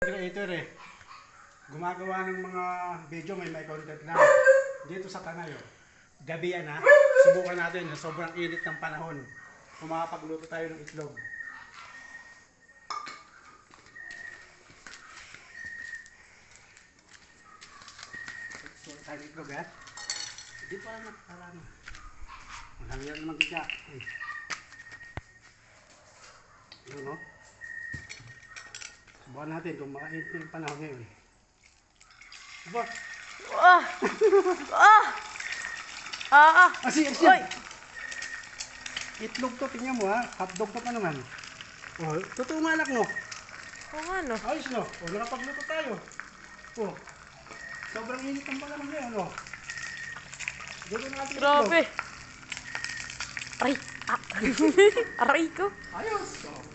Creator eh. Gumagawa ng mga video may content lang. Dito sa Tanay, oh. Gabi yan ha. Subukan natin sa sobrang init ng panahon. Kung makapagluto tayo ng itlog. So, tayo ng itlog ha. Hindi pa lang parang. Maghangyan naman kika. Yun o. Subukan natin kung makainit yung panahon ngayon. Subukan. Ah! Ah! Ah! Asin! Oy! Itlog to, tingnan mo ha. Hotdog to pa naman. Oh, totoo nga anak mo. Oo nga no. Ayos no. O, nakapagluto tayo. O. Sobrang init ng panahon ngayon, no. Luto na natin Grabe. itlog. Aray! Ah! Aray ko! Ayos. O.